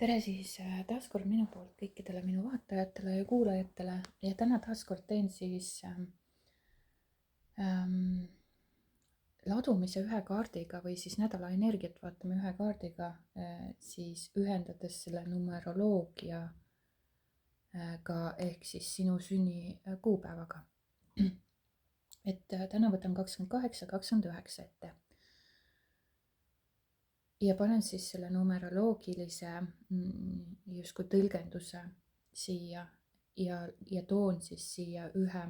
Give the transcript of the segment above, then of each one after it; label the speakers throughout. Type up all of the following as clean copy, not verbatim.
Speaker 1: Tere siis taaskord minu poolt kõikidele minu vaatajatele ja kuulajatele ja täna taaskord teen siis ähm, ladumise ühe kaardiga või siis nädala energiat vaatame ühe kaardiga, siis ühendades selle numeroloogia ka ehk siis sinu sünni kuupäevaga. Et täna võtan 28, 29 ette. Ja panen siis selle numeroloogilise justkui tõlgenduse siia ja toon siis siia ühe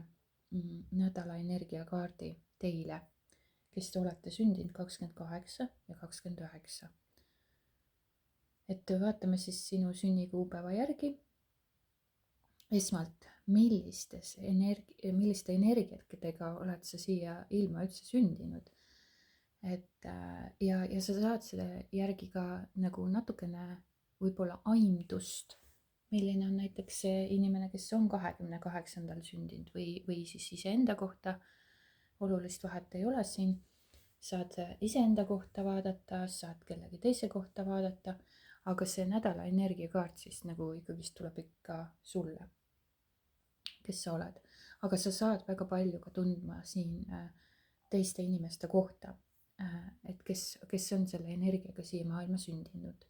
Speaker 1: nädala energiakaardi teile, kes te olete sündinud 28 ja 29. Et vaatame siis sinu sünnikuupäeva järgi. Esmalt, milliste energiatega oled sa siia ilma üldse sündinud? Et ja sa saad selle järgi ka nagu natukene võib-olla aimdust, milline on näiteks see inimene, kes on 28. sündinud või siis iseenda kohta. Olulist vahet ei ole siin. Saad iseenda kohta vaadata, saad kellegi teise kohta vaadata, aga see nädala energiakaart siis nagu ikkagist tuleb ikka sulle, kes sa oled. Aga sa saad väga palju ka tundma siin teiste inimeste kohta. Et kes on selle energiaga siia maailma sündinud.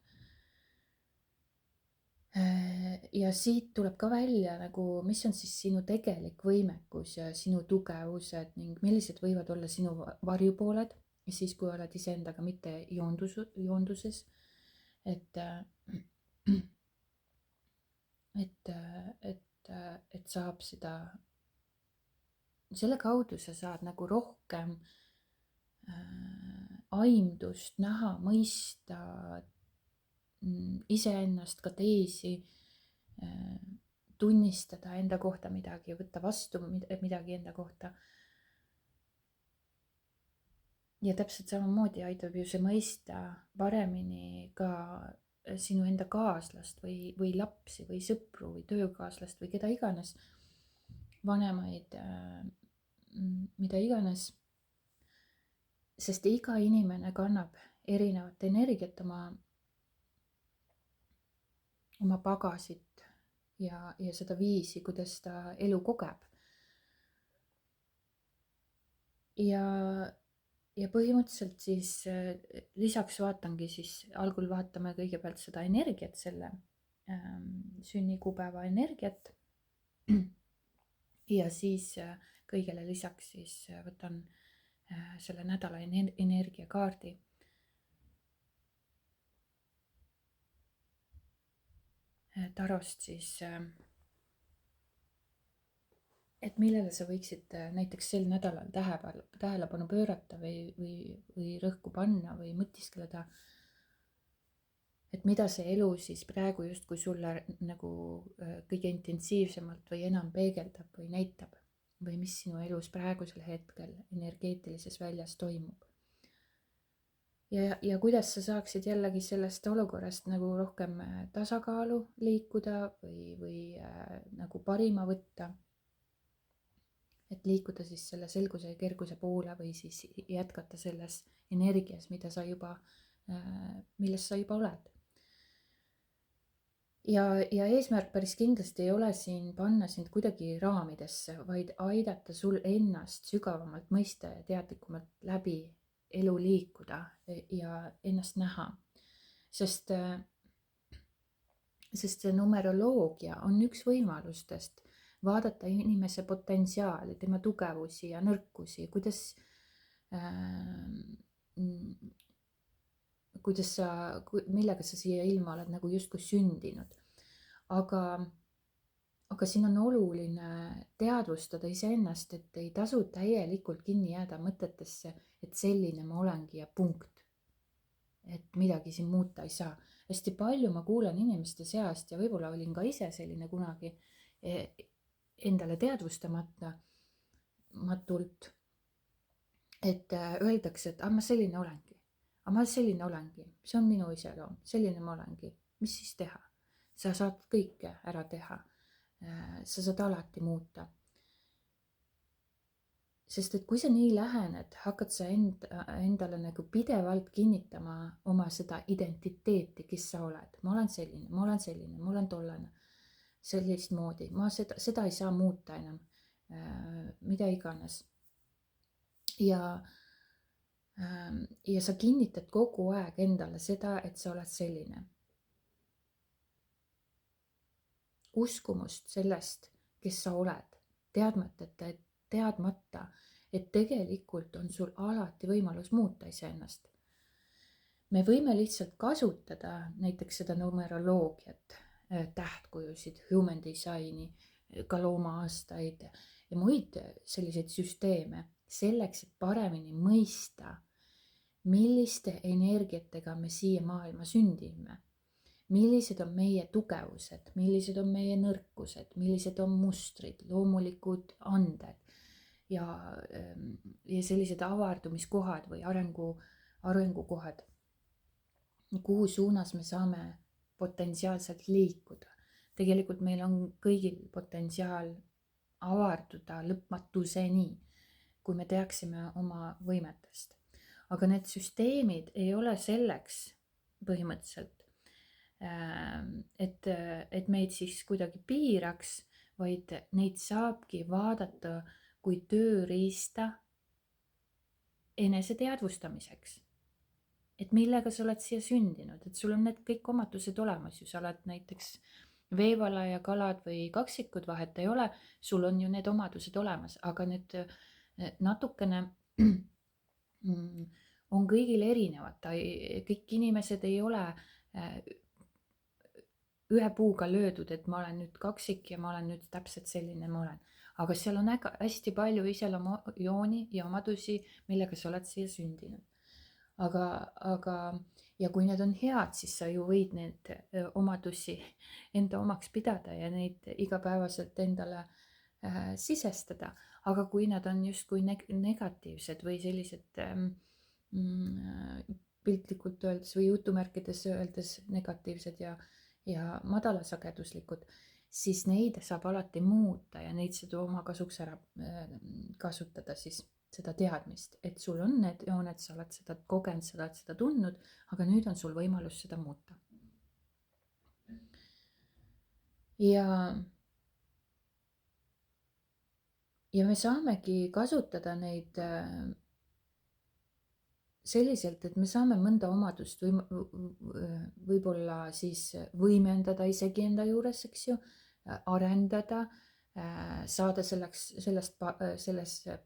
Speaker 1: Ja siit tuleb ka välja nagu, mis on siis sinu tegelik võimekus ja sinu tugevused ning millised võivad olla sinu varjupooled, siis kui oled iseendaga mitte joonduses. Et saab seda, selle kaudu sa saad nagu rohkem aimdust näha, mõista iseennast, ka teisi, tunnistada enda kohta midagi, võtta vastu midagi enda kohta. Ja täpselt samamoodi aitab ju see mõista paremini ka sinu enda kaaslast või lapsi või sõpru või töökaaslast või keda iganes, vanemaid, mida iganes. Sest iga inimene kannab erinevat energiat, oma pagasit ja seda viisi, kuidas ta elu kogeb. Ja põhimõtteliselt siis lisaks vaatangi siis, algul vaatame kõigepealt seda energiat, selle sünnikuupäeva energiat. Ja siis kõigele lisaks siis võtan selle nädala energiakaardi. Tarost siis, et millele sa võiksid näiteks sel nädalal tähelepanu pöörata või rõhku panna või mõtiskleda. Et mida see elu siis praegu justkui sulle nagu kõige intensiivsemalt või enam peegeldab või näitab või mis sinu elus praegusel hetkel energeetilises väljas toimub. Ja kuidas sa saaksid jällegi sellest olukorrast nagu rohkem tasakaalu liikuda või nagu parima võtta. Et liikuda siis selle selguse ja kerguse poole või siis jätkata selles energias, milles sa juba oled. Ja eesmärk päris kindlasti ei ole siin panna sind kuidagi raamidesse, vaid aidata sul ennast sügavamalt mõista ja teadlikumalt läbi elu liikuda ja ennast näha. Sest see numeroloogia on üks võimalustest vaadata inimese potentsiaali, tema tugevusi ja nõrkusi, millega sa siia ilma oled nagu justkui sündinud. Aga siin on oluline teadvustada iseennast, et ei tasu täielikult kinni jääda mõtetesse, et selline ma olengi ja punkt. Et midagi siin muuta ei saa. Hästi palju ma kuulen inimeste seast ja võib-olla olin ka ise selline kunagi endale teadvustamata matult, et öeldakse, et ma selline olengi. Ma selline olengi, see on minu iseloom, selline ma olengi, mis siis teha? Sa saad kõike ära teha, sa saad alati muuta. sest et kui sa nii lähened, hakkad sa endale nagu pidevalt kinnitama oma seda identiteeti, kes sa oled. Ma olen selline, ma olen selline, ma olen tollane, sellist moodi, ma seda ei saa muuta enam, mida iganes. Ja sa kinnitad kogu aeg endale seda, et sa oled selline. Uskumust sellest, kes sa oled, teadmata, et tegelikult on sul alati võimalus muuta iseennast. Me võime lihtsalt kasutada näiteks seda numeroloogiat, tähtkujusid, human design'i, ka looma-aastaid ja muid selliseid süsteeme selleks, et paremini mõista, milliste energiatega me siia maailma sündime. Millised on meie tugevused, millised on meie nõrkused, millised on mustrid, loomulikud anded ja sellised avardumiskohad või arengukohad, kuhu suunas me saame potentsiaalselt liikuda. Tegelikult meil on kõigil potentsiaal avarduda lõpmatuseni, kui me teaksime oma võimetest. Aga need süsteemid ei ole selleks põhimõtteliselt, et meid siis kuidagi piiraks, vaid neid saabki vaadata kui tööriista enese teadvustamiseks. Et millega sa oled siia sündinud, et sul on need kõik omadused olemas ju, sa oled näiteks veevala ja kalad või kaksikud, vahet ei ole, sul on ju need omadused olemas, aga need natukene on kõigil erinevad, kõik inimesed ei ole ühe puuga löödud, et ma olen nüüd kaksik ja ma olen nüüd täpselt selline ma olen. Aga seal on hästi palju iseloomujooni ja omadusi, millega sa oled siia sündinud. Ja kui need on head, siis sa ju võid need omadusi enda omaks pidada ja neid igapäevaselt endale sisestada. Aga kui nad on justkui negatiivsed või sellised piltlikult öeldes või jutumärkides öeldes negatiivsed ja madalasageduslikud, siis neid saab alati muuta ja neid saab oma kasuks ära kasutada siis seda teadmist, et sul on need jooned, sa oled seda kogenud, sa oled seda tundnud, aga nüüd on sul võimalus seda muuta. Ja me saamegi kasutada neid selliselt, et me saame mõnda omadust võib-olla siis võimendada isegi enda juures, eks ju, arendada, saada sellest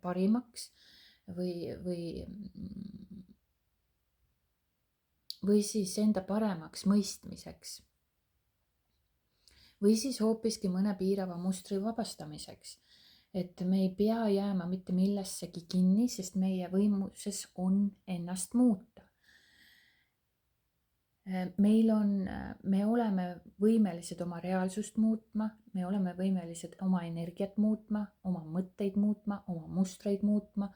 Speaker 1: parimaks või siis enda paremaks mõistmiseks. Või siis hoopiski mõne piirava mustri vabastamiseks. Et me ei pea jääma mitte millessegi kinni, sest meie võimuses on ennast muuta. Me oleme võimelised oma reaalsust muutma, me oleme võimelised oma energiat muutma, oma mõtteid muutma, oma mustreid muutma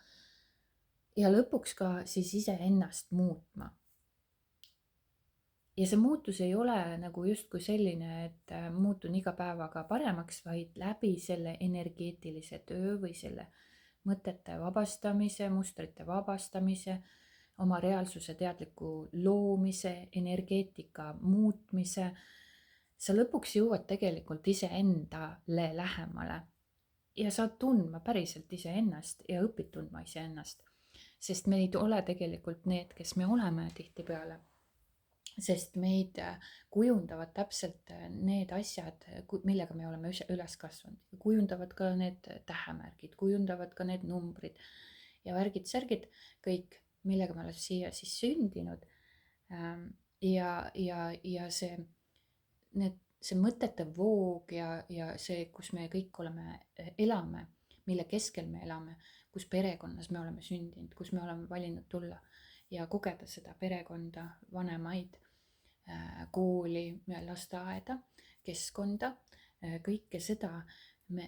Speaker 1: ja lõpuks ka siis iseennast muutma. Ja see muutus ei ole nagu justkui selline, et muutun iga päevaga paremaks, vaid läbi selle energeetilise töö või selle mõtete vabastamise, mustrite vabastamise, oma reaalsuse teadliku loomise, energeetika muutmise, sa lõpuks jõuad tegelikult iseendale lähemale ja saad tundma päriselt iseennast ja õpid tundma iseennast, sest me ei ole tegelikult need, kes me oleme tihtipeale. Sest meid kujundavad täpselt need asjad, millega me oleme üles kasvanud. Kujundavad ka need tähemärgid, kujundavad ka need numbrid ja värgid-särgid, kõik, millega me oleme siia siis sündinud. Ja see mõtete voog ja see, kus me kõik elame, mille keskel me elame, kus perekonnas me oleme sündinud, kus me oleme valinud tulla ja kogeda seda perekonda, vanemaid, kooli, lasteaeda, keskkonda, kõike seda,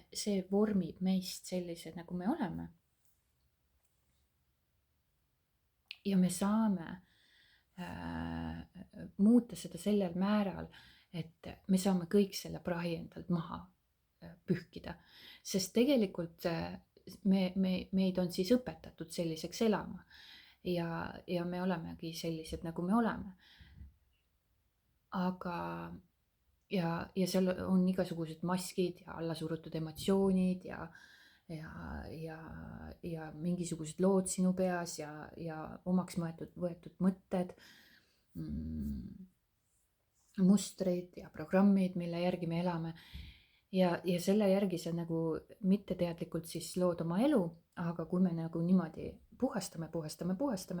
Speaker 1: see vormib meist sellised, nagu me oleme. Ja me saame muuta seda sellel määral, et me saame kõik selle prahi endalt maha pühkida, sest tegelikult meid on siis õpetatud selliseks elama ja me olemegi sellised, nagu me oleme. Aga ja seal on igasugused maskid ja allasurutud emotsioonid ja, ja, ja mingisugused lood sinu peas ja omaks võetud mõtted, mustrid ja programmid, mille järgi me elame. Ja selle järgi sa nagu mitteteadlikult siis lood oma elu, aga kui me nagu niimoodi puhastame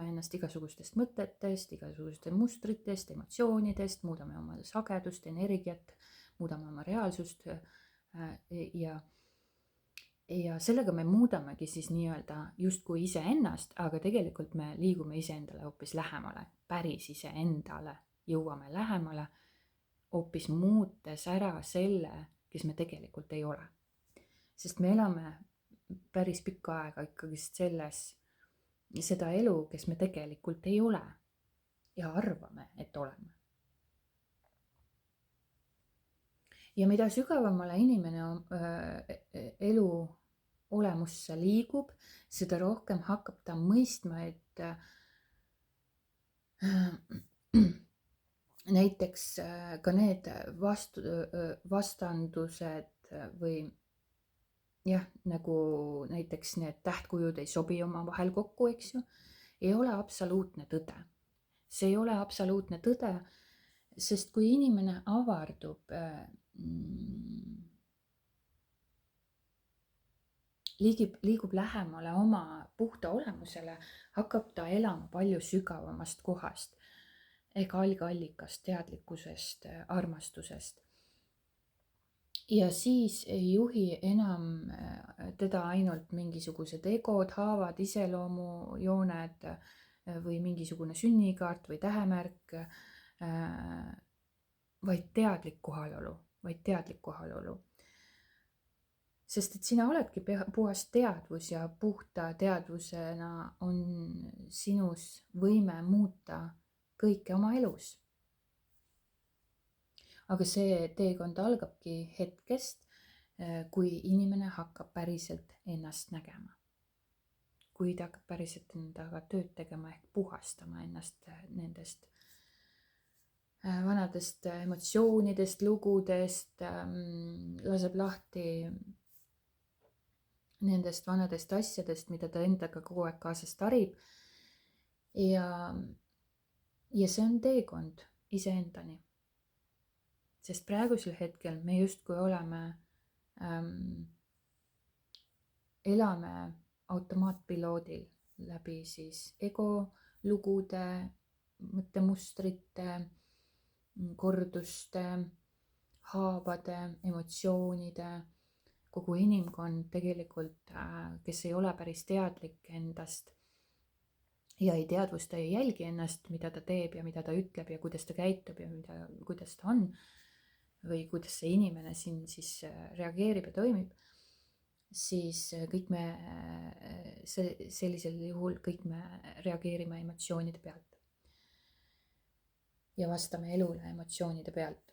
Speaker 1: ennast igasugustest mõtetest, igasugustest mustritest, emotsioonidest, muudame oma sagedust, energiat, muudame oma reaalsust ja sellega me muudamegi siis nii-öelda justkui iseennast, aga tegelikult me liigume iseendale hoopis lähemale, päris iseendale jõuame lähemale, hoopis muutes ära selle, kes me tegelikult ei ole. Sest me elame päris pikka aega ikkagi seda elu, kes me tegelikult ei ole ja arvame, et oleme. Ja mida sügavamale inimene elu olemusse liigub, seda rohkem hakkab ta mõistma, et näiteks ka need vastandused või jah, nagu näiteks need tähtkujud ei sobi omavahel kokku, eks ju, ei ole absoluutne tõde. See ei ole absoluutne tõde, sest kui inimene avardub, liigub lähemale oma puhta olemusele, hakkab ta elama palju sügavamast kohast. Ega algallikast, teadlikkusest, armastusest. Ja siis ei juhi enam teda ainult mingisugused egod, haavad, iseloomujooned või mingisugune sünnikaart või tähemärk, vaid teadlik kohalolu. Sest et sina oledki puhas teadvus ja puhta teadvusena on sinus võime muuta kõike oma elus. Aga see teekond algabki hetkest, kui inimene hakkab päriselt ennast nägema. Kui ta hakkab päriselt endaga tööd tegema ehk puhastama ennast nendest vanadest emotsioonidest, lugudest, laseb lahti nendest vanadest asjadest, mida ta endaga kogu aeg kaasas tarib. Ja see on teekond iseendani. Sest praegusel hetkel me justkui elame automaatpiloodil läbi siis ego, lugude, mõttemustrite, korduste, haavade, emotsioonide, kogu inimkond tegelikult, kes ei ole päris teadlik endast ja ei teadvusta ja jälgi ennast, mida ta teeb ja mida ta ütleb ja kuidas ta käitub ja kuidas ta on või kuidas see inimene siin siis reageerib ja toimib, siis sellisel juhul kõik me reageerime emotsioonide pealt ja vastame elule emotsioonide pealt.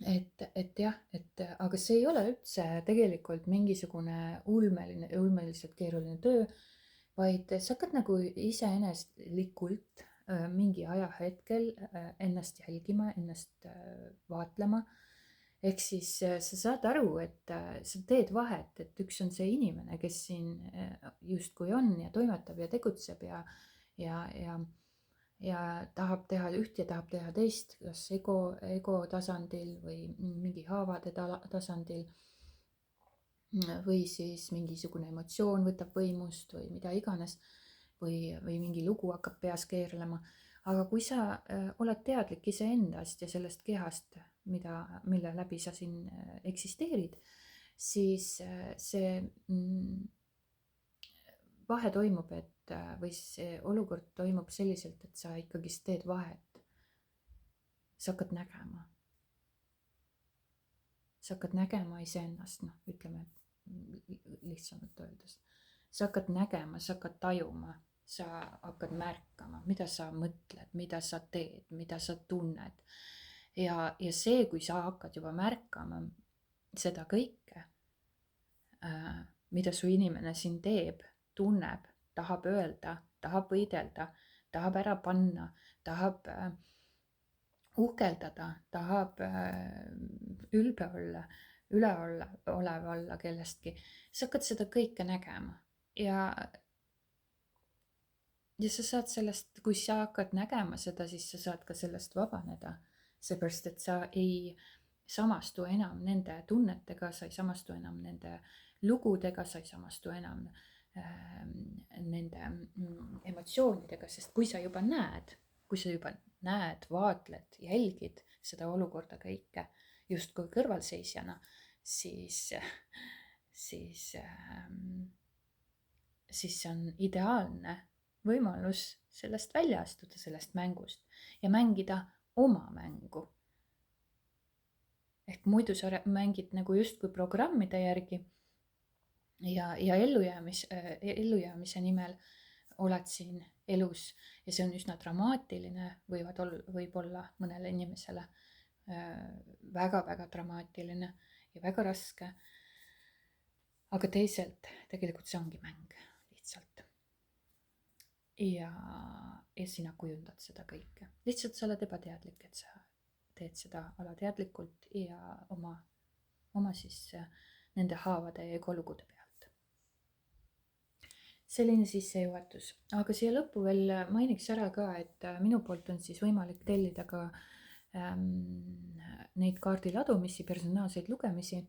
Speaker 1: Et jah, aga see ei ole üldse tegelikult mingisugune ulmeliselt keeruline töö, vaid sa hakkad nagu iseeneslikult mingi ajahetkel ennast jälgima, ennast vaatlema. Ehk siis sa saad aru, et sa teed vahet, et üks on see inimene, kes siin justkui on ja toimetab ja tegutseb ja tahab teha üht ja tahab teha teist, kas ego tasandil või mingi haavade tasandil või siis mingisugune emotsioon võtab võimust või mida iganes või mingi lugu hakkab peas keerlema. Aga kui sa oled teadlik iseendast ja sellest kehast, mille läbi sa siin eksisteerid, siis see vahe toimub, või see olukord toimub selliselt, et sa ikkagi teed vahet. Sa hakkad nägema. Sa hakkad nägema iseennast, ütleme lihtsamalt öeldes. Sa hakkad nägema, sa hakkad tajuma, sa hakkad märkama, mida sa mõtled, mida sa teed, mida sa tunned. Ja see, kui sa hakkad juba märkama seda kõike, mida su inimene siin teeb, tunneb, tahab öelda, tahab võidelda, tahab ära panna, tahab uhkeldada, tahab ülbe olla, üleolev olla kellestki. sa hakkad seda kõike nägema ja sa saad sellest, kui sa hakkad nägema seda, siis sa saad ka sellest vabaneda. Seepärast, et sa ei samastu enam nende tunnetega, sa ei samastu enam nende lugudega, sa ei samastu enam nende emotsioonidega, sest kui sa juba näed, vaatled, jälgid seda olukorda kõike justkui kõrvalseisjana, siis see on ideaalne võimalus sellest välja astuda, sellest mängust ja mängida oma mängu. Ehk muidu sa mängid nagu justkui programmide järgi ja ellujäämise nimel oled siin elus ja see on üsna dramaatiline, võib olla mõnele inimesele väga-väga dramaatiline ja väga raske. Aga teisalt tegelikult see ongi mäng lihtsalt. Ja sina kujundad seda kõike. Lihtsalt sa oled ebateadlik, et sa teed seda alateadlikult ja oma siis nende haavade ja egolugude pealt. Selline sissejuhatus. Aga siia lõppu veel mainiks ära ka, et minu poolt on siis võimalik tellida ka neid kaardiladumisi, personaalseid lugemisi,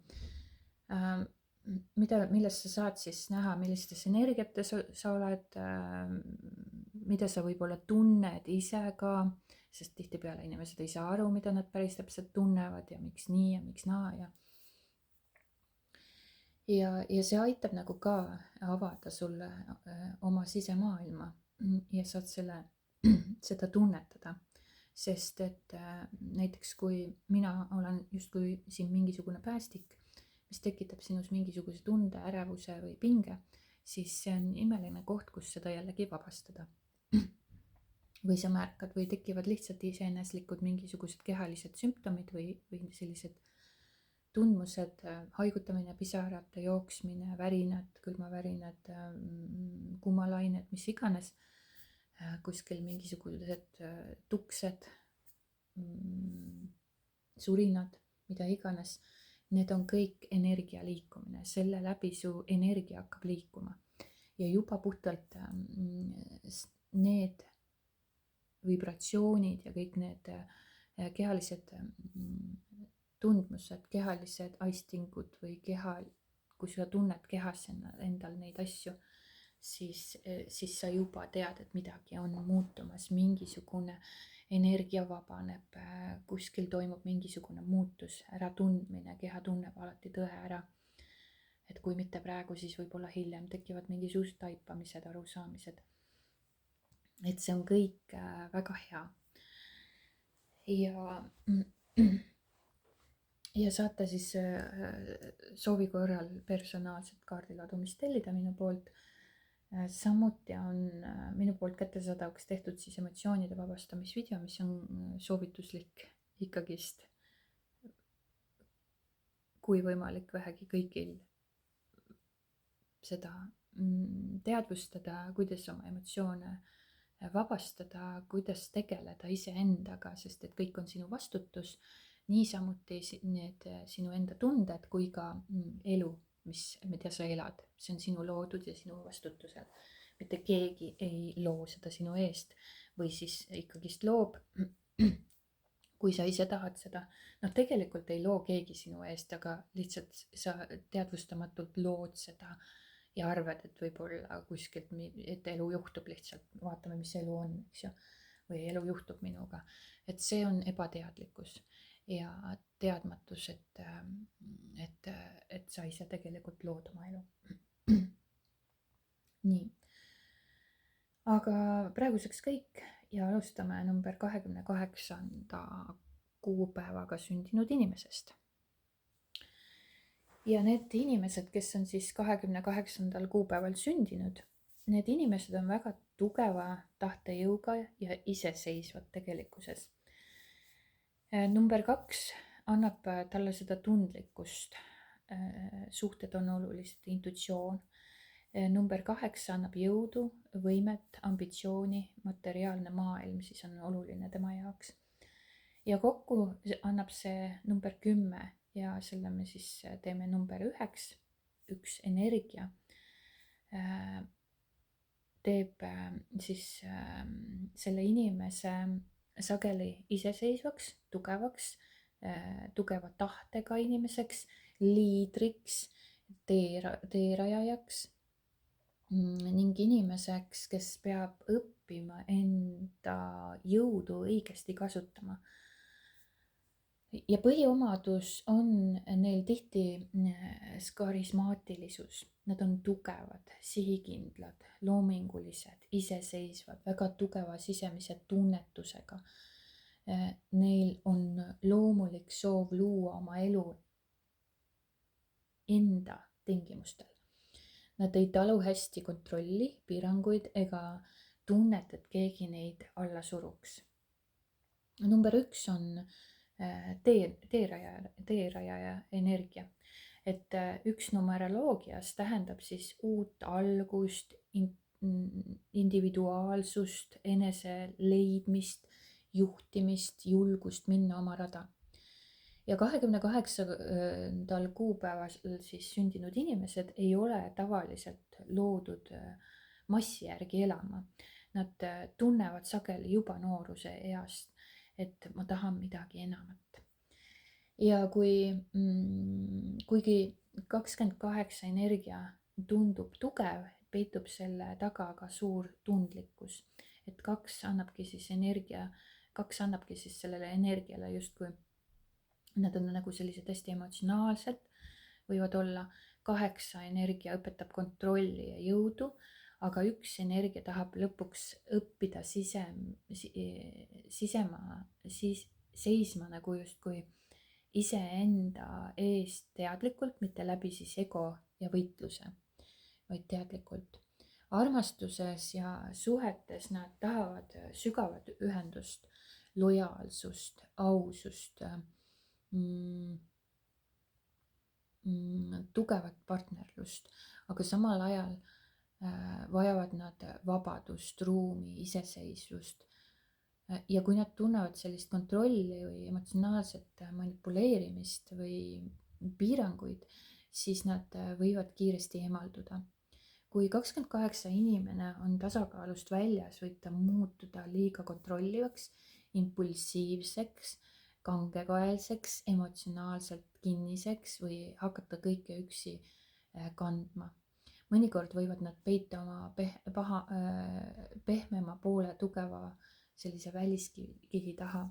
Speaker 1: millest sa saad siis näha, millistes energiates sa oled, mida sa võib-olla tunned ise ka, sest tihtipeale inimesed ei saa aru, mida nad päris täpselt tunnevad ja miks nii ja miks naa ja see aitab nagu ka avada sulle oma sisemaailma ja saad seda tunnetada. Sest et näiteks kui mina olen justkui siin mingisugune päästik, mis tekitab sinus mingisuguse tunde, ärevuse või pinge, siis see on imeline koht, kus seda jällegi vabastada. Või sa märkad või tekivad lihtsalt iseeneslikud mingisugused kehalised sümptomid või sellised tundmused, haigutamine, pisarate jooksmine, värinad, külmavärinad, kuumalained, mis iganes, kuskil mingisugused tuksed, surinad, mida iganes. Need on kõik energia liikumine, selle läbi su energia hakkab liikuma ja juba puhtalt need vibratsioonid ja kõik need kehalised tundmused, kehalised aistingud või kui sa tunned kehas endal neid asju, siis sa juba tead, et midagi on muutumas, mingisugune energia vabaneb, kuskil toimub mingisugune muutus, äratundmine, keha tunneb alati tõe ära. Et kui mitte praegu, siis võib-olla hiljem tekivad mingisugused taipamised, arusaamised. Et see on kõik väga hea. Ja saate siis soovi korral personaalset kaardiladumist tellida minu poolt. Samuti on minu poolt kättesaadavaks tehtud siis emotsioonide vabastamisvideo, mis on soovituslik ikkagist, kui võimalik vähegi kõigil seda teadvustada, kuidas oma emotsioone vabastada, kuidas tegeleda iseendaga, sest et kõik on sinu vastutus, niisamuti need sinu enda tunded kui ka elu, mida sa elad, see on sinu loodud ja sinu vastutusel. Mitte keegi ei loo seda sinu eest või siis ikkagist loob, kui sa ise tahad seda. No tegelikult ei loo keegi sinu eest, aga lihtsalt sa teadvustamatult lood seda ja arvad, et võib-olla kuskilt, et elu juhtub lihtsalt, vaatame, mis elu on, eks ju, või elu juhtub minuga. Et see on ebateadlikkus ja teadmatus, et sa ise tegelikult lood oma elu. Nii, aga praeguseks kõik ja alustame number 28. kuupäevaga sündinud inimesest. Ja need inimesed, kes on siis 28. kuupäeval sündinud, need inimesed on väga tugeva tahtejõuga ja iseseisvad tegelikkuses. Number 2 annab talle seda tundlikkust suhted on olulised, intuitsioon. Number 8 annab jõudu, võimet, ambitsiooni, materiaalne maailm siis on oluline tema jaoks. Ja kokku annab see number 10 ja selle me siis teeme number 9, üks energia. Teeb siis selle inimese sageli iseseisvaks, tugevaks, tugeva tahtega inimeseks, liidriks, teerajajaks ning inimeseks, kes peab õppima enda jõudu õigesti kasutama. Ja põhiomadus on neil tihti karismaatilisus. Nad on tugevad, sihikindlad, loomingulised, iseseisvad, väga tugeva sisemise tunnetusega. Neil on loomulik soov luua oma elu enda tingimustel. Nad ei talu hästi kontrolli, piiranguid ega tunnet, et keegi neid alla suruks. Number 1 on teerajaja energia. Et 1 numeroloogias tähendab siis uut algust, individuaalsust, enese leidmist, juhtimist, julgust minna oma rada. Ja 28. kuupäeval siis sündinud inimesed ei ole tavaliselt loodud massi järgi elama. Nad tunnevad sageli juba nooruse east, et ma tahan midagi enamat. Ja kuigi 28 energia tundub tugev, peitub selle taga ka suur tundlikkus. Et 2 annabki siis sellele energiale justkui, nad on nagu sellised hästi emotsionaalsed, võivad olla. 8 energia õpetab kontrolli ja jõudu, aga 1 energia tahab lõpuks õppida seisma nagu justkui iseenda eest teadlikult, mitte läbi siis ego ja võitluse, vaid teadlikult. Armastuses ja suhetes nad tahavad sügavat ühendust, lojaalsust, ausust, tugevat partnerlust, aga samal ajal vajavad nad vabadust, ruumi, iseseisvust. Ja kui nad tunnevad sellist kontrolli või emotsionaalset manipuleerimist või piiranguid, siis nad võivad kiiresti eemalduda. Kui 28 inimene on tasakaalust väljas, võib ta muutuda liiga kontrollivaks, impulsiivseks, kangekaelseks, emotsionaalselt kinniseks või hakata kõike üksi kandma. Mõnikord võivad nad peita oma pehmema poole tugeva sellise väliskihi taha.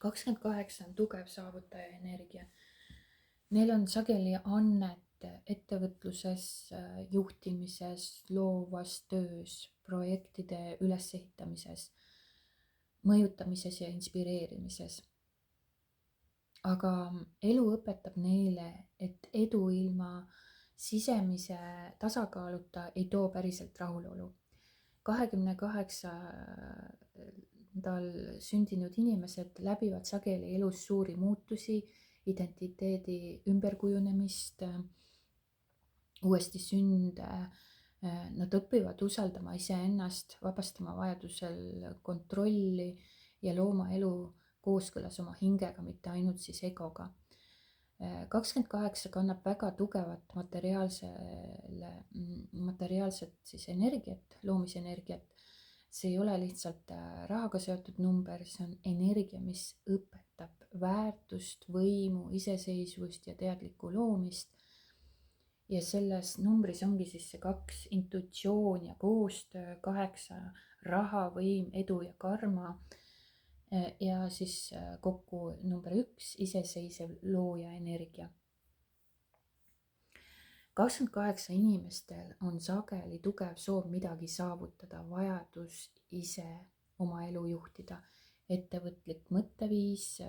Speaker 1: 28 on tugev saavutaja energia. Neil on sageli annet ettevõtluses, juhtimises, loovas töös, projektide ülesehitamises, mõjutamises ja inspireerimises. Aga elu õpetab neile, et edu ilma sisemise tasakaaluta ei too päriselt rahulolu. 28. sündinud inimesed läbivad sageli elus suuri muutusi, identiteedi ümberkujunemist, uuesti sünde. Nad õpivad usaldama iseennast, vabastama vajadusel kontrolli ja looma elu kooskõlas oma hingega, mitte ainult siis egoga. 28 kannab väga tugevat materiaalset siis energiat, loomisenergiat. See ei ole lihtsalt rahaga seotud number, see on energia, mis õpetab väärtust, võimu, iseseisvust ja teadlikku loomist. Ja selles numbris ongi siis see 2 intuitsioon ja koostöö, 8 raha, võim, edu ja karma. Ja siis kokku number 1 iseseisev looja energia. 28 inimestel on sageli tugev soov midagi saavutada, vajadus ise oma elu juhtida, ettevõtlik mõtteviis,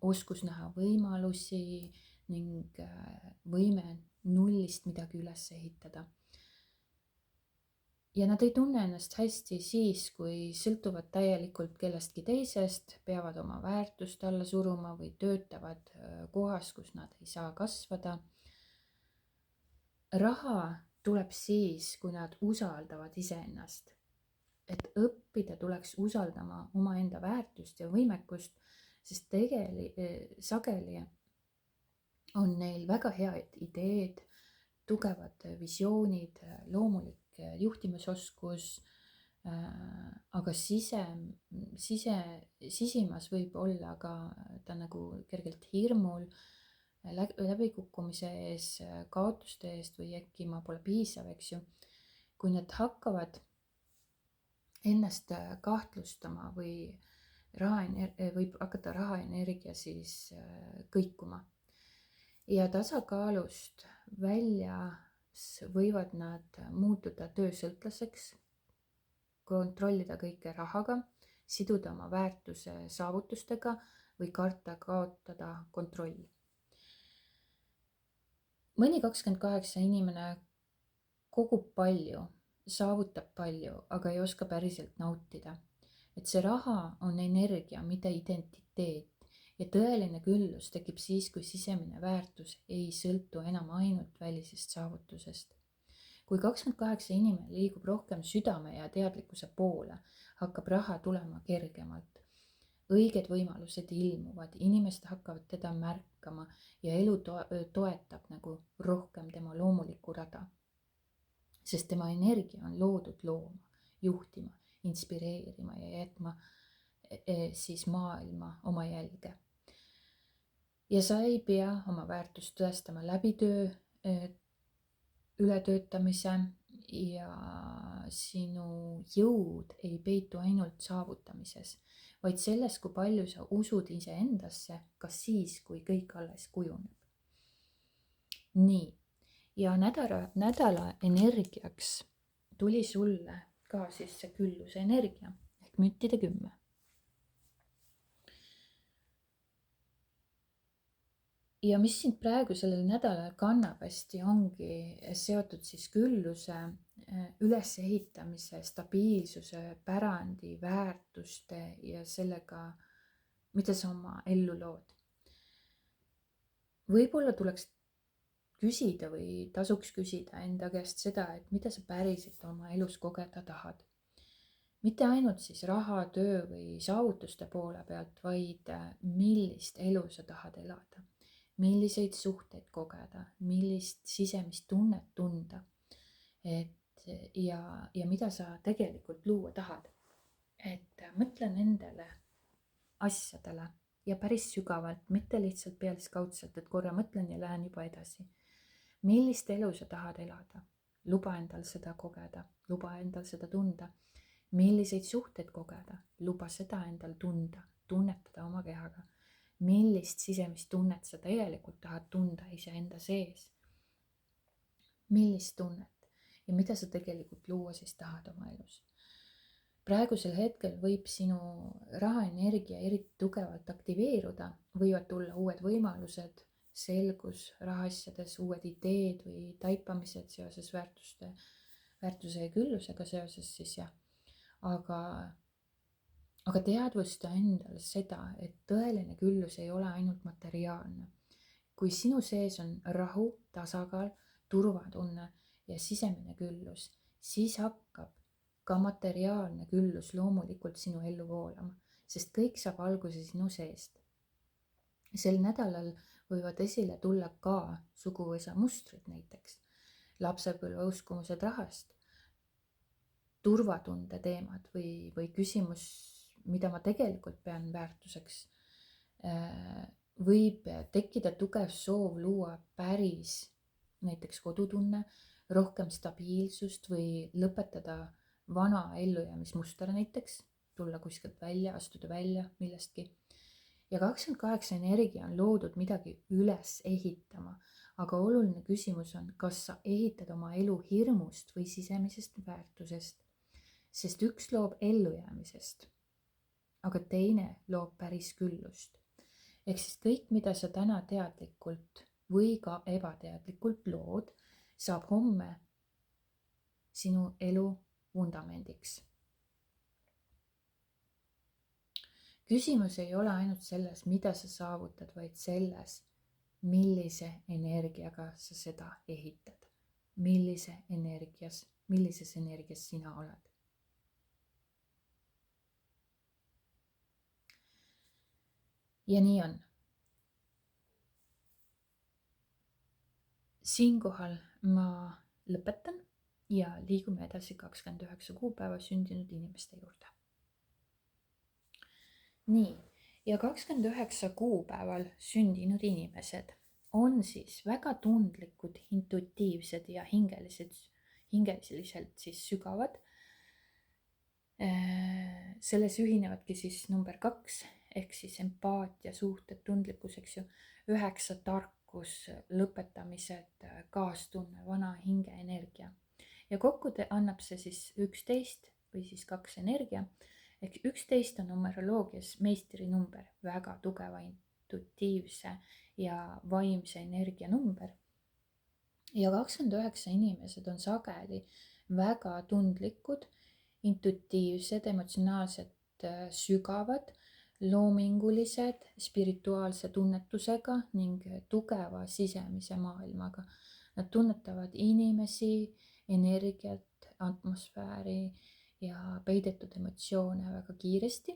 Speaker 1: oskus näha võimalusi ning võime nullist midagi üles ehitada. ja nad ei tunne ennast hästi siis, kui sõltuvad täielikult kellestki teisest, peavad oma väärtust alla suruma või töötavad kohas, kus nad ei saa kasvada. Raha tuleb siis, kui nad usaldavad iseennast. Et õppida tuleks usaldama omaenda väärtust ja võimekust, sest sageli on neil väga head ideed, tugevad visioonid, loomulik juhtimisoskus, aga sisimas võib olla ka ta nagu kergelt hirmul, läbikukkumise ees, kaotuste eest või äkki ma pole piisav, eks ju. Kui nad hakkavad ennast kahtlustama või võib hakata rahaenergia siis kõikuma ja tasakaalust väljas võivad nad muutuda töösõltlaseks, kontrollida kõike rahaga, siduda oma väärtuse saavutustega või karta kaotada kontrolli. Mõni 28 inimene kogub palju, saavutab palju, aga ei oska päriselt nautida. Et see raha on energia, mitte identiteet. Ja tõeline küllus tekib siis, kui sisemine väärtus ei sõltu enam ainult välisest saavutusest. Kui 28 inimene liigub rohkem südame ja teadlikkuse poole, hakkab raha tulema kergemalt. Õiged võimalused ilmuvad, inimesed hakkavad teda märkama ja elu toetab nagu rohkem tema loomulikku rada. Sest tema energia on loodud looma, juhtima, inspireerima ja jätma siis maailma oma jälge. Ja sa ei pea oma väärtust tõestama läbi töö, ületöötamise ja sinu jõud ei peitu ainult saavutamises, vaid selles, kui palju sa usud iseendasse, ka siis, kui kõik alles kujuneb. Nii, ja nädala energiaks tuli sulle ka siis see külluse energia ehk müntide 10. Ja mis sind praegu sellel nädalal kannab hästi, ongi seotud siis külluse, ülesehitamise, stabiilsuse, pärandi, väärtuste ja sellega, mida sa oma ellu lood. Võib-olla tuleks küsida või tasuks küsida enda käest seda, et mida sa päriselt oma elus kogeda tahad. Mitte ainult siis raha, töö või saavutuste poole pealt, vaid millist elu sa tahad elada. Milliseid suhteid kogeda, millist sisemist tunnet tunda ja mida sa tegelikult luua tahad. Et mõtle nendele asjadele ja päris sügavalt, mitte lihtsalt pealiskaudselt, et korra mõtlen ja lähen juba edasi. Millist elu sa tahad elada? Luba endal seda kogeda, luba endal seda tunda. Milliseid suhteid kogeda? Luba seda endal tunda, tunnetada oma kehaga. Millist sisemist tunnet sa tegelikult tahad tunda iseenda sees? Millist tunnet ja mida sa tegelikult luua siis tahad oma elus? Praegusel hetkel võib sinu rahaenergia eriti tugevalt aktiveeruda, võivad tulla uued võimalused, selgus rahaasjades, uued ideed või taipamised seoses väärtuse ja küllusega seoses siis jah. Aga teadvusta endal seda, et tõeline küllus ei ole ainult materiaalne. Kui sinu sees on rahu, tasakaal, turvatunne ja sisemine küllus, siis hakkab ka materiaalne küllus loomulikult sinu ellu voolama, sest kõik saab alguse sinu seest. Sel nädalal võivad esile tulla ka suguvõsa mustrid näiteks, lapsepõlve uskumused rahast, turvatunde teemad või küsimus, mida ma tegelikult pean väärtuseks. Võib tekkida tugev soov luua päris näiteks kodutunne, rohkem stabiilsust või lõpetada vana ellujäämismuster näiteks, tulla kuskilt välja, astuda välja millestki. Ja 28 energia on loodud midagi üles ehitama, aga oluline küsimus on, kas sa ehitad oma elu hirmust või sisemisest väärtusest, sest üks loob ellujäämisest, aga teine loob päris küllust. Ehk siis kõik, mida sa täna teadlikult või ka ebateadlikult lood, saab homme sinu elu vundamendiks. Küsimus ei ole ainult selles, mida sa saavutad, vaid selles, millise energiaga sa seda ehitad. Millises energias sina oled. Ja nii on. Siinkohal ma lõpetan ja liigume edasi 29 kuupäeva sündinud inimeste juurde. Nii, ja 29 kuupäeval sündinud inimesed on siis väga tundlikud, intuitiivsed ja hingeliselt siis sügavad. Selles ühinevadki siis number 2 ehk siis empaatia, suhted, tundlikkus, eks ju, 9 tarkus, lõpetamised, kaastunne, vana hinge energia. Ja kokku annab see siis 11 või siis 2 energia. Ehk 11 on numeroloogias meistri number, väga tugeva intuitiivse ja vaimse energia number. Ja 29 inimesed on sageli väga tundlikud, intuitiivsed, emotsionaalselt sügavad, loomingulised, spirituaalse tunnetusega ning tugeva sisemise maailmaga. Nad tunnetavad inimesi, energiat, atmosfääri ja peidetud emotsioone väga kiiresti.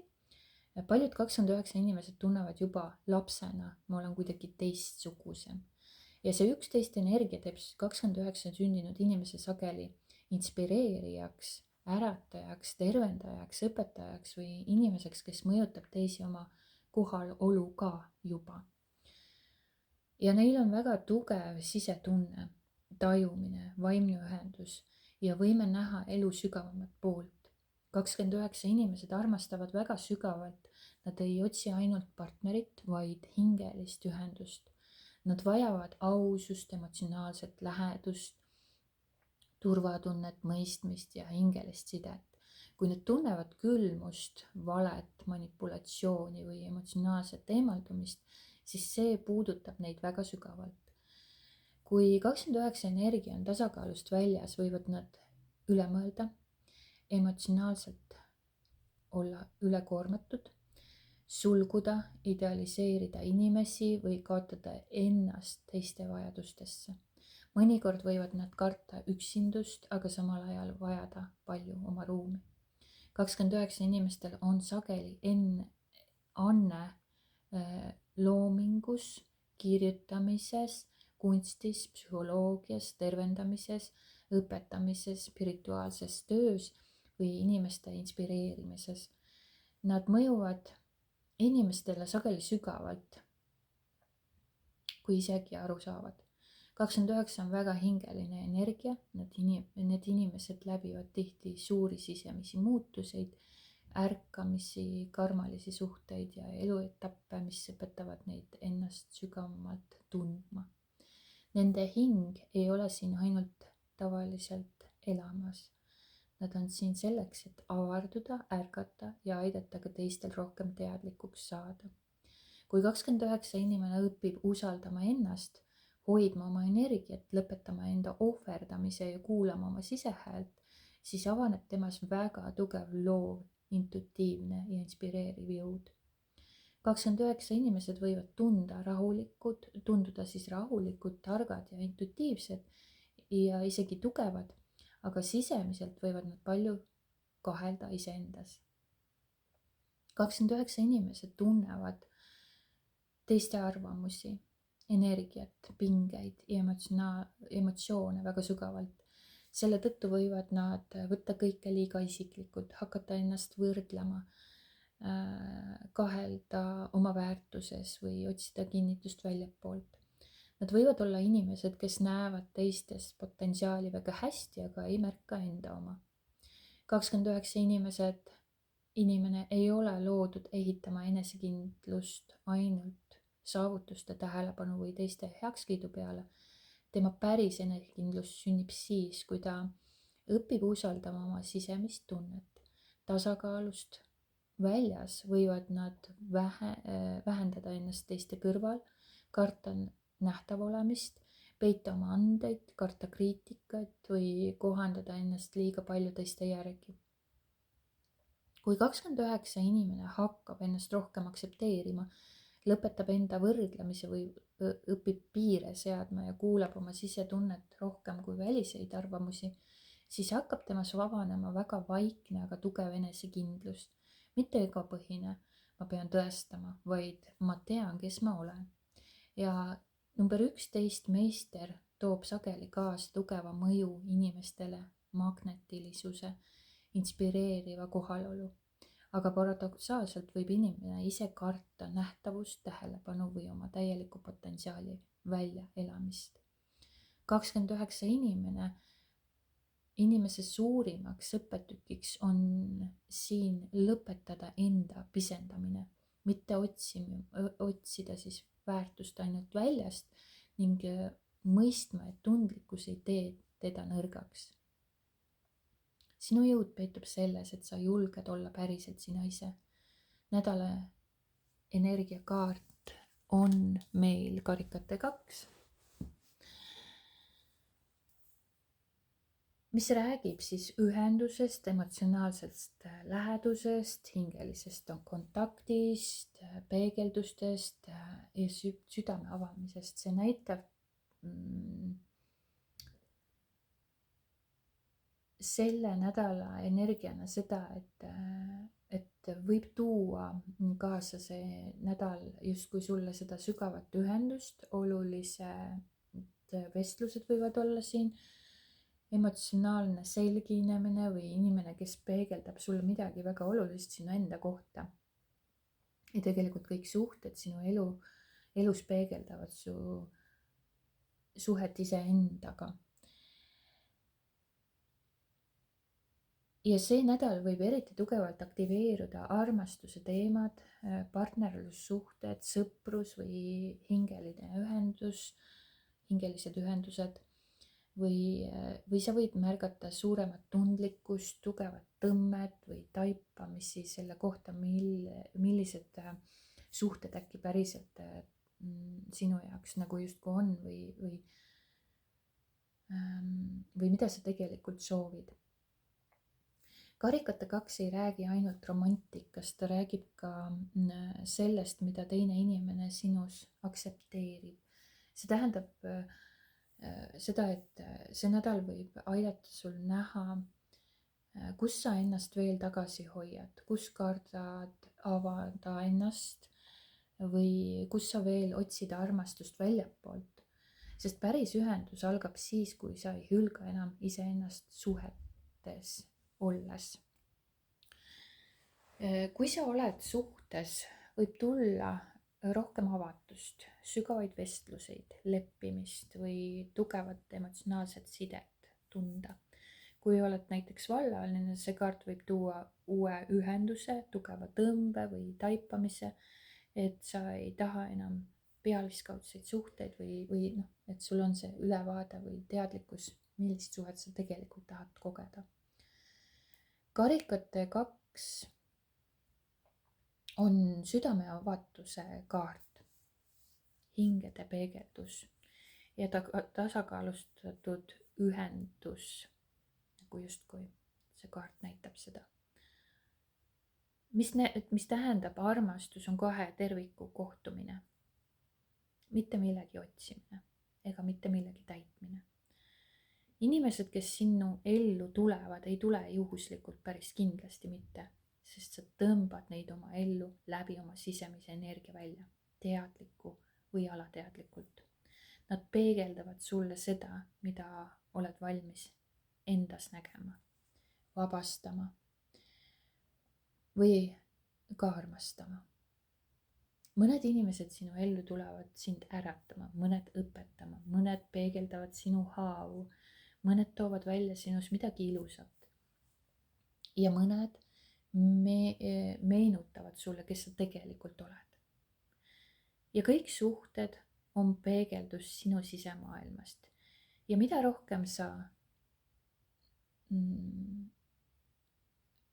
Speaker 1: Paljud 29 inimesed tunnevad juba lapsena, ma olen kuidagi teistsugusem. Ja see 11 energia teeb 29 sündinud inimese sageli inspireerijaks, äratajaks, tervendajaks, õpetajaks või inimeseks, kes mõjutab teisi oma kohaloluga juba. Ja neil on väga tugev sisetunne, tajumine, vaimne ühendus ja võime näha elu sügavamat poolt. 29 inimesed armastavad väga sügavalt, nad ei otsi ainult partnerit, vaid hingelist ühendust. Nad vajavad ausust, emotsionaalset lähedust, turvatunnet, mõistmist ja hingelist sidet. Kui nad tunnevad külmust, valet, manipulatsiooni või emotsionaalset eemaldumist, siis see puudutab neid väga sügavalt. Kui 29 energia on tasakaalust väljas, võivad nad üle mõelda, emotsionaalselt olla ülekoormatud, sulguda, idealiseerida inimesi või kaotada ennast teiste vajadustesse. Mõnikord võivad nad karta üksindust, aga samal ajal vajada palju oma ruumi. 29 inimestel on sageli anne loomingus, kirjutamises, kunstis, psühholoogias, tervendamises, õpetamises, spirituaalses töös või inimeste inspireerimises. Nad mõjuvad inimestele sageli sügavalt, kui isegi aru saavad. 29 on väga hingeline energia, need inimesed läbivad tihti suuri sisemisi muutuseid, ärkamisi, karmalisi suhteid ja eluetappe, mis õpetavad neid ennast sügavamalt tundma. Nende hing ei ole siin ainult tavaliselt elamas. Nad on siin selleks, et avarduda, ärgata ja aidata ka teistel rohkem teadlikuks saada. Kui 29 inimene õpib usaldama ennast, hoidma oma energiat, lõpetama enda ohverdamise ja kuulama oma sisehäält, siis avaneb temas väga tugev loov, intuitiivne ja inspireeriv jõud. 29 inimesed võivad tunduda siis rahulikud, targad ja intuitiivsed ja isegi tugevad, aga sisemiselt võivad nad palju kahelda iseendas. 29 inimesed tunnevad teiste arvamusi, energiat, pingeid ja emotsioone väga sügavalt. Selle tõttu võivad nad võtta kõike liiga isiklikult, hakata ennast võrdlema, kahelda oma väärtuses või otsida kinnitust väljapoolt. Nad võivad olla inimesed, kes näevad teistes potentsiaali väga hästi, aga ei märka enda oma. 29 inimene ei ole loodud ehitama enesekindlust ainult saavutuste, tähelepanu või teiste heakskiidu peale. Tema päris enesekindlus sünnib siis, kui ta õpib usaldama oma sisemist tunnet. Tasakaalust väljas võivad nad vähendada ennast teiste kõrval, karta nähtav olemist peita oma andeid, karta kriitikat või kohandada ennast liiga palju teiste järgi. kui 29 inimene hakkab ennast rohkem aktsepteerima, lõpetab enda võrdlemise või õpib piire seadma ja kuulab oma sisetunnet rohkem kui väliseid arvamusi, siis hakkab temas vabanema väga vaikne, aga tugev enesekindlus. Mitte egopõhine, ma pean tõestama, vaid ma tean, kes ma olen. Ja number 11 meister toob sageli kaasa tugeva mõju inimestele, magnetilisuse, inspireeriva kohalolu. Aga paradoksaalselt võib inimene ise karta nähtavust, tähelepanu või oma täieliku potentsiaali väljaelamist. 29 inimese suurimaks õppetükiks on siin lõpetada enda pisendamine, mitte otsida siis väärtust ainult väljast ning mõistma, et tundlikkus ei tee teda nõrgaks. Sinu jõud peitub selles, et sa julged olla päriselt sina ise. Nädala energiakaart on meil karikate 2, mis räägib siis ühendusest, emotsionaalsest lähedusest, hingelisest kontaktist, peegeldustest ja südame avamisest. See näitab selle nädala energiana seda, et võib tuua kaasa see nädal justkui sulle seda sügavat ühendust, olulised vestlused võivad olla siin, emotsionaalne selginemine või inimene, kes peegeldab sulle midagi väga olulist sinu enda kohta. Ja tegelikult kõik suhted sinu elus peegeldavad su suhet iseendaga. Ja see nädal võib eriti tugevalt aktiveeruda armastuse teemad, partnerlussuhted, sõprus või hingelised ühendused. Või sa võid märgata suuremat tundlikkust, tugevat tõmmet või taipamisi selle kohta, millised suhted äkki päriselt sinu jaoks nagu justkui on või mida sa tegelikult soovid. Karikate 2 ei räägi ainult romantikast, ta räägib ka sellest, mida teine inimene sinus aktsepteerib. See tähendab seda, et see nädal võib aidata sul näha, kus sa ennast veel tagasi hoiad, kus kardad avada ennast või kus sa veel otsid armastust väljapoolt. Sest päris ühendus algab siis, kui sa ei hülga enam iseennast suhetes olles. Kui sa oled suhtes, võib tulla rohkem avatust, sügavaid vestluseid, leppimist või tugevat emotsionaalset sidet tunda. Kui oled näiteks vallaline, see kaart võib tuua uue ühenduse, tugeva tõmbe või taipamise, et sa ei taha enam pealiskaudseid suhteid või et sul on see ülevaade või teadlikkus, millist suhet sa tegelikult tahad kogeda. Karikate 2 on südame avatuse kaart, hingede peegeldus ja tasakaalustatud ühendus, nagu justkui see kaart näitab seda. Mis tähendab armastus on kahe terviku kohtumine, mitte millegi otsimine ega mitte millegi täitmine. Inimesed, kes sinu ellu tulevad, ei tule juhuslikult, päris kindlasti mitte, sest sa tõmbad neid oma ellu läbi oma sisemise energia välja, teadliku või alateadlikult. Nad peegeldavad sulle seda, mida oled valmis endas nägema, vabastama või ka armastama. Mõned inimesed sinu ellu tulevad sind äratama, mõned õpetama, mõned peegeldavad sinu haavu, mõned toovad välja sinus midagi ilusat ja mõned meenutavad sulle, kes sa tegelikult oled. Ja kõik suhted on peegeldus sinu sisemaailmast ja mida rohkem sa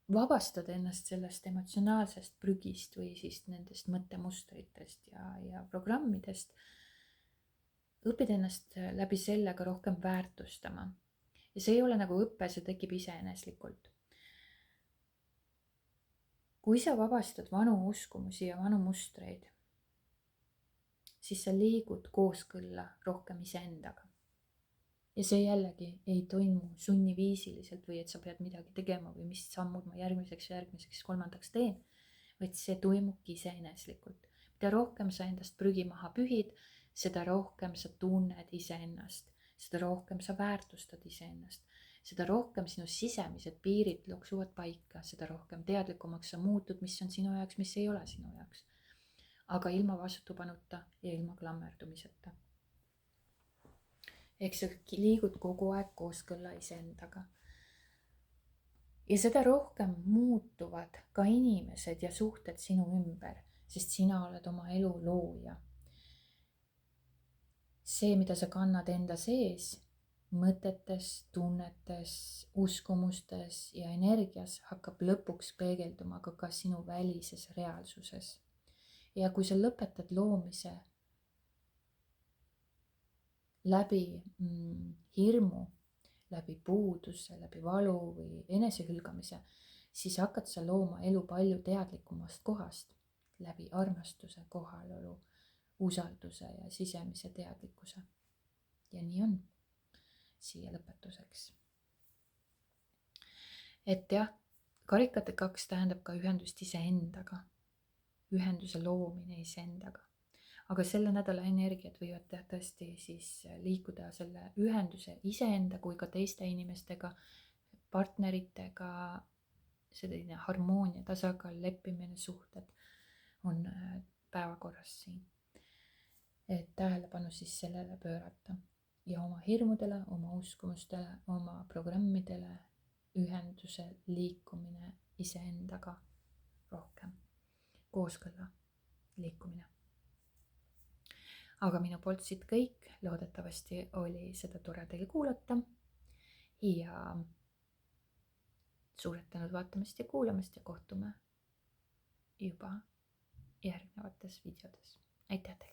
Speaker 1: vabastad ennast sellest emotsionaalsest prügist või siis nendest mõttemustritest ja programmidest, õpid ennast läbi selle ka rohkem väärtustama. Ja see ei ole nagu õpe, see tekib iseeneslikult. kui sa vabastad vanu uskumusi ja vanu mustreid, siis sa liigud kooskõlla rohkem iseendaga. Ja see jällegi ei toimu sunniviisiliselt või et sa pead midagi tegema või mis sammud ma järgmiseks, kolmandaks teen, vaid see toimubki iseeneslikult. Mida rohkem sa endast prügi maha pühid, seda rohkem sa tunned iseennast, seda rohkem sa väärtustad iseennast, seda rohkem sinu sisemised piirid loksuvad paika, seda rohkem teadlikumaks sa muutud, mis on sinu jaoks, mis ei ole sinu jaoks. Aga ilma vastupanuta ja ilma klammerdumiseta. Ehk sa liigud kogu aeg kooskõlla iseendaga. Ja seda rohkem muutuvad ka inimesed ja suhted sinu ümber, sest sina oled oma elu looja. See, mida sa kannad enda sees, mõtetes, tunnetes, uskumustes ja energias hakkab lõpuks peegelduma ka sinu välises reaalsuses. Ja kui sa lõpetad loomise läbi hirmu, läbi puuduse, läbi valu või enesehülgamise, siis hakkad sa looma elu palju teadlikumast kohast, läbi armastuse, kohalolu, usalduse ja sisemise teadlikkuse. Ja nii on siia lõpetuseks. Et jah, karikate 2 tähendab ka ühendust iseendaga, ühenduse loomine iseendaga. Aga selle nädala energiat võivad tõesti siis liikuda selle ühenduse iseenda kui ka teiste inimestega, partneritega, selline harmoonia, tasakaal, leppimine, suhted on päevakorras siin. Et tähelepanu siis sellele pöörata ja oma hirmudele, oma uskumustele, oma programmidele ühenduse liikumine iseendaga rohkem, kooskõlla liikumine. Aga minu poolt siit kõik, loodetavasti oli seda tore teil kuulata ja suured tänud vaatamast ja kuulamast ja kohtume juba järgnevates videodes. Aitäh teile!